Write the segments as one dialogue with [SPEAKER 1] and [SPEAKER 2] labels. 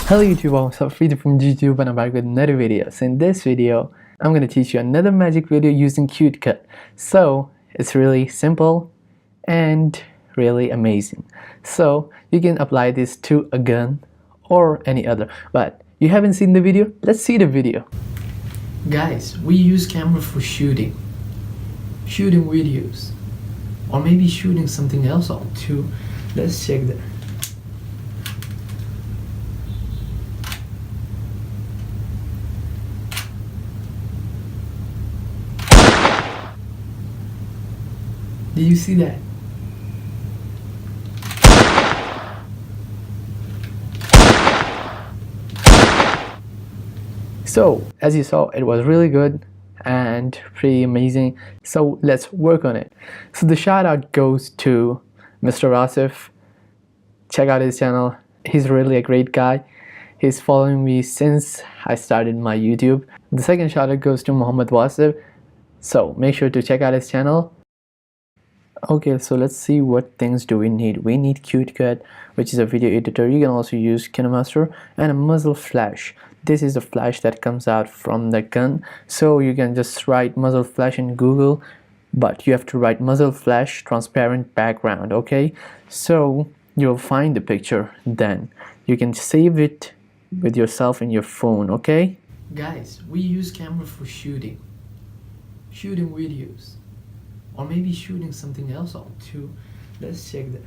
[SPEAKER 1] Hello YouTube, I'm Afrid from YouTube and I'm back with another video. So in this video, I'm going to teach you another magic video using CuteCut. So it's really simple and really amazing. So you can apply this to a gun or any other. But you haven't seen the video? Let's see the video. Guys, we use camera for shooting videos, or maybe shooting something else on too. Let's check that. Do you see that? So as you saw, it was really good and pretty amazing. So let's work on it. So the shout out goes to Mr. Asif. Check out his channel. He's really a great guy. He's following me since I started my YouTube. The second shout out goes to Muhammad Wasif. So make sure to check out his channel. Okay, so let's see what things do we need. We need CuteCut, which is a video editor. You can also use KineMaster, and a muzzle flash. This is the flash that comes out from the gun. So you can just write muzzle flash in Google, but you have to write muzzle flash transparent background. Okay, so you'll find the picture, then you can save it with yourself in your phone. Okay guys, we use camera for shooting videos, or maybe shooting something else on too. Let's check that.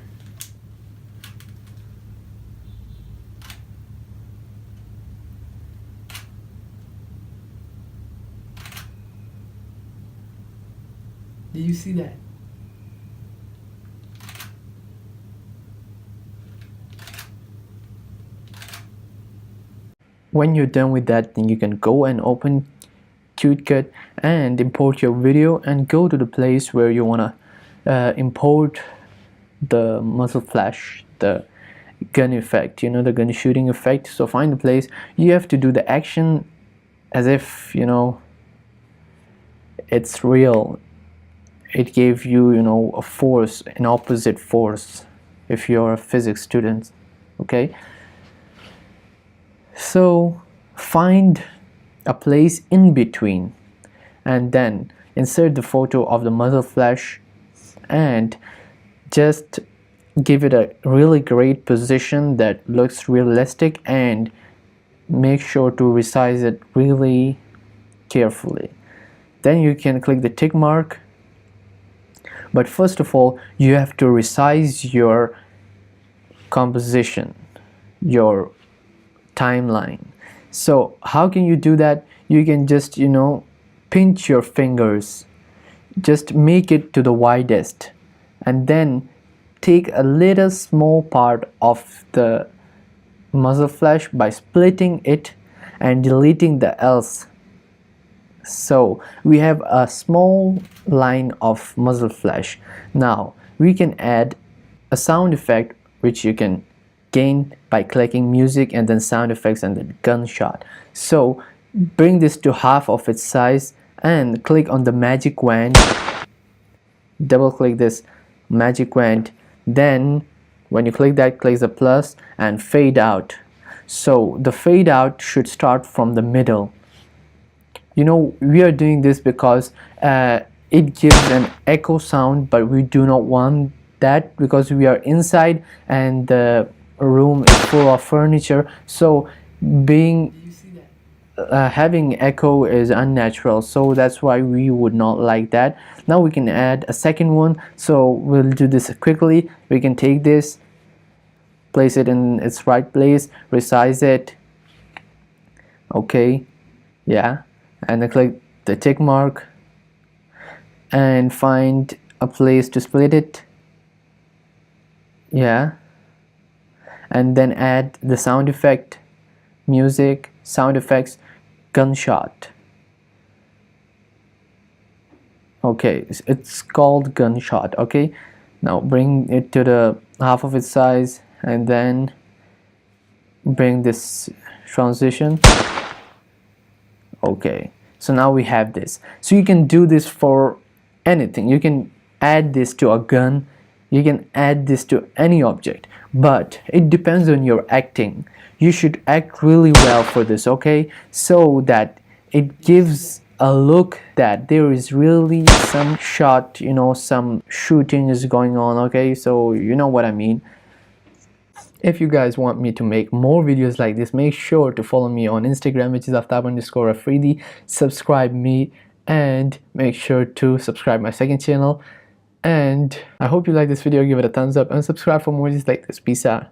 [SPEAKER 1] Do you see that? When you're done with that, then you can go and open CuteCut and import your video and go to the place where you want to import the muzzle flash, the gun effect, you know, the gun shooting effect. So find the place. You have to do the action as if, you know, it's real. It gave you, you know, a force, an opposite force, if you're a physics student. Okay, so find a place in between and then insert the photo of the muzzle flash and just give it a really great position that looks realistic, and make sure to resize it really carefully. Then you can click the tick mark, but first of all you have to resize your composition, your timeline. So how can you do that? You can just, you know, pinch your fingers, just make it to the widest, and then take a little small part of the muzzle flash by splitting it and deleting the else. So we have a small line of muzzle flash. Now we can add a sound effect, which you can gain by clicking music and then sound effects and then gunshot. So bring this to half of its size and click on the magic wand, double click this magic wand, then when you click that, click the plus and fade out. So the fade out should start from the middle. You know, we are doing this because it gives an echo sound, but we do not want that because we are inside and the room is full of furniture. So having echo is unnatural, so that's why we would not like that. Now we can add a second one, so we'll do this quickly. We can take this, place it in its right place, resize it. Okay, yeah, and then click the tick mark and find a place to split it. Yeah, and then add the sound effect, music, sound effects, gunshot. Okay, it's called gunshot. Okay, now bring it to the half of its size and then bring this transition. Okay, so now we have this. So you can do this for anything. You can add this to a gun, you can add this to any object, but it depends on your acting. you should act really well for this, okay, so that it gives a look that there is really some shot, you know, some shooting is going on, okay, so you know what I mean. If you guys want me to make more videos like this, make sure to follow me on Instagram, which is Aftab_Afridi. Subscribe me and make sure to subscribe my second channel. And I hope you like this video. Give it a thumbs up and subscribe for more videos like this. Peace out.